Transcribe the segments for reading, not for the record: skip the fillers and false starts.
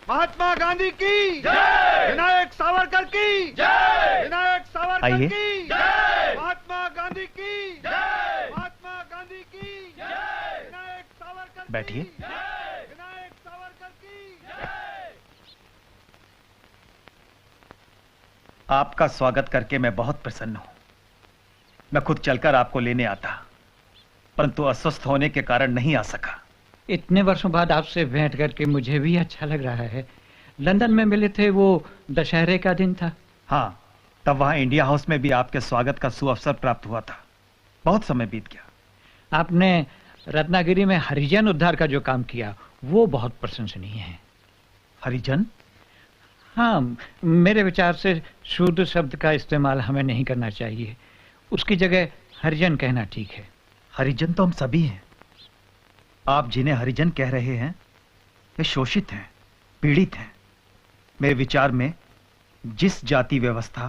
महात्मा गांधी की जय, विनायक सावरकर की जय, विनायक सावरकर की जय, महात्मा गांधी की जय, महात्मा गांधी की जय, विनायक सावरकर। बैठिए। विनायक सावरकर की जय। आपका स्वागत करके मैं बहुत प्रसन्न हूं। मैं खुद चलकर आपको लेने आता, परंतु अस्वस्थ होने के कारण नहीं आ सका। इतने वर्षों बाद आपसे भेंट करके मुझे भी अच्छा लग रहा है। लंदन में मिले थे, वो दशहरे का दिन था। हाँ, तब वहां इंडिया हाउस में भी आपके स्वागत का सुअवसर प्राप्त हुआ था। बहुत समय बीत गया। आपने रत्नागिरी में हरिजन उद्धार का जो काम किया वो बहुत प्रशंसनीय है। हरिजन? हाँ, मेरे विचार से शुद्ध शब्द का इस्तेमाल हमें नहीं करना चाहिए। उसकी जगह हरिजन कहना ठीक है। हरिजन तो हम सभी हैं। आप जिन्हें हरिजन कह रहे हैं वे शोषित हैं, पीड़ित हैं। मेरे विचार में जिस जाति व्यवस्था,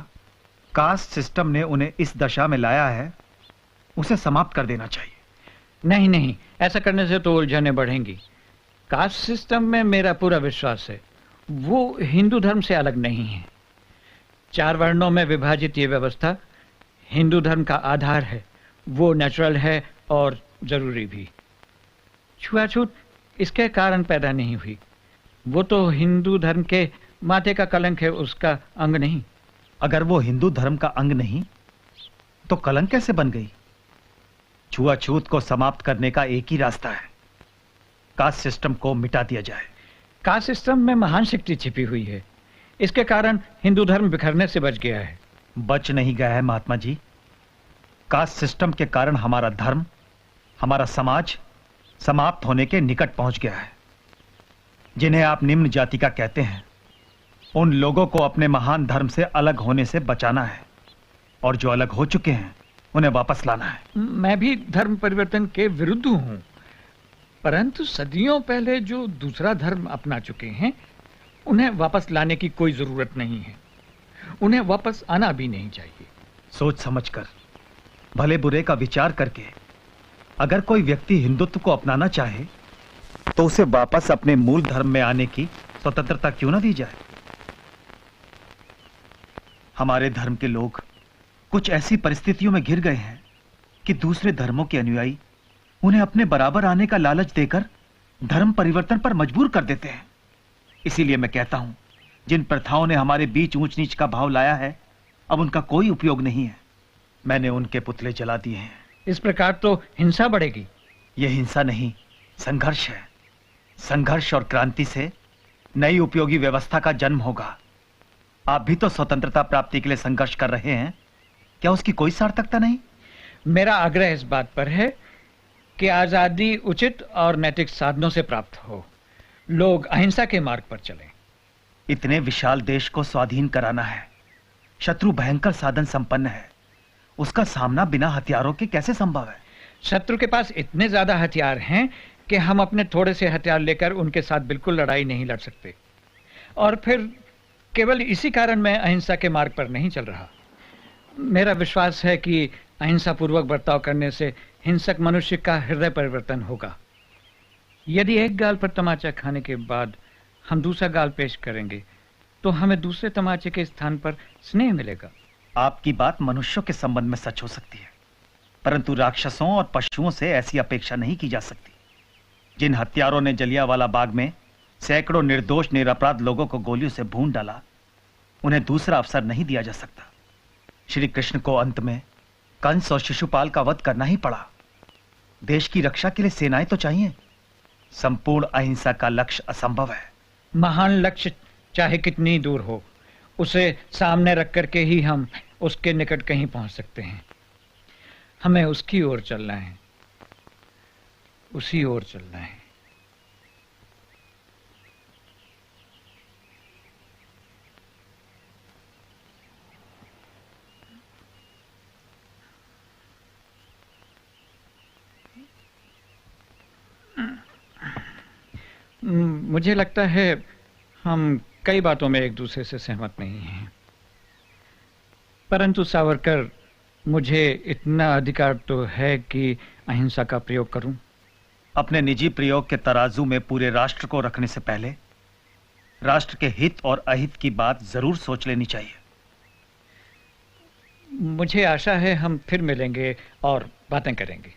कास्ट सिस्टम ने उन्हें इस दशा में लाया है उसे समाप्त कर देना चाहिए। नहीं नहीं, ऐसा करने से तो उलझनें बढ़ेंगी। कास्ट सिस्टम में मेरा पूरा विश्वास है। वो हिंदू धर्म से अलग नहीं है। 4 वर्णों में विभाजित ये व्यवस्था हिंदू धर्म का आधार है। वो नेचुरल है और जरूरी भी। छुआछूत इसके कारण पैदा नहीं हुई। वो तो हिंदू धर्म के माथे का कलंक है, उसका अंग नहीं। अगर वो हिंदू धर्म का अंग नहीं तो कलंक कैसे बन गई? छुआछूत को समाप्त करने का एक ही रास्ता है, कास्ट सिस्टम को मिटा दिया जाए। कास्ट सिस्टम में महान शक्ति छिपी हुई है। इसके कारण हिंदू धर्म बिखरने से बच गया है। बच नहीं गया है महात्मा जी। कास्ट सिस्टम के कारण हमारा धर्म, हमारा समाज समाप्त होने के निकट पहुंच गया है। जिन्हें आप निम्न जाति का कहते हैं, उन लोगों को अपने महान धर्म से अलग होने से बचाना है, और जो अलग हो चुके हैं उन्हें वापस लाना है। मैं भी धर्म परिवर्तन के विरुद्ध हूं, परंतु सदियों पहले जो दूसरा धर्म अपना चुके हैं उन्हें वापस लाने की कोई जरूरत नहीं है। उन्हें वापस आना भी नहीं चाहिए। सोच समझकर, भले बुरे का विचार करके अगर कोई व्यक्ति हिंदुत्व को अपनाना चाहे तो उसे वापस अपने मूल धर्म में आने की स्वतंत्रता क्यों ना दी जाए? हमारे धर्म के लोग कुछ ऐसी परिस्थितियों में घिर गए हैं कि दूसरे धर्मों के अनुयायी उन्हें अपने बराबर आने का लालच देकर धर्म परिवर्तन पर मजबूर कर देते हैं। इसीलिए मैं कहता हूं, जिन प्रथाओं ने हमारे बीच ऊंच नीच का भाव लाया है, अब उनका कोई उपयोग नहीं है। मैंने उनके पुतले जला दिए हैं। इस प्रकार तो हिंसा बढ़ेगी। यह हिंसा नहीं, संघर्ष है। संघर्ष और क्रांति से नई उपयोगी व्यवस्था का जन्म होगा। आप भी तो स्वतंत्रता प्राप्ति के लिए संघर्ष कर रहे हैं, क्या उसकी कोई सार्थकता नहीं? मेरा आग्रह इस बात पर है कि आजादी उचित और नैतिक साधनों से प्राप्त हो। लोग अहिंसा के मार्ग पर चलें। इतने विशाल देश को स्वाधीन कराना है। शत्रु भयंकर साधन संपन्न है। उसका सामना बिना हथियारों के कैसे संभव है? शत्रु के पास इतने ज्यादा हथियार हैं कि हम अपने थोड़े से हथियार लेकर उनके साथ बिल्कुल लड़ाई नहीं लड़ सकते। और फिर केवल इसी कारण मैं अहिंसा के मार्ग पर नहीं चल रहा। मेरा विश्वास है कि अहिंसा पूर्वक बर्ताव करने से हिंसक मनुष्य का हृदय परिवर्तन होगा। यदि एक गाल पर तमाचा खाने के बाद हम दूसरा गाल पेश करेंगे तो हमें दूसरे तमाचे के स्थान पर स्नेह मिलेगा। आपकी बात मनुष्यों के संबंध में सच हो सकती है, परंतु राक्षसों और पशुओं से ऐसी अपेक्षा नहीं की जा सकती। जिन हत्यारों ने जलियांवाला बाग में सैकड़ों निर्दोष निरपराध लोगों को गोलियों से भून डाला, उन्हें दूसरा अवसर नहीं दिया जा सकता। श्री कृष्ण को अंत में कंस और शिशुपाल का वध करना ही पड़ा। देश की रक्षा के लिए सेनाएं तो चाहिए। संपूर्ण अहिंसा का लक्ष्य असंभव है। महान लक्ष्य चाहे कितनी दूर हो, उसे सामने रख करके ही हम उसके निकट कहीं पहुंच सकते हैं। हमें उसकी ओर चलना है, उसी ओर चलना है। मुझे लगता है हम कई बातों में एक दूसरे से सहमत नहीं हैं, परंतु सावरकर, मुझे इतना अधिकार तो है कि अहिंसा का प्रयोग करूं। अपने निजी प्रयोग के तराजू में पूरे राष्ट्र को रखने से पहले राष्ट्र के हित और अहित की बात जरूर सोच लेनी चाहिए। मुझे आशा है हम फिर मिलेंगे और बातें करेंगे।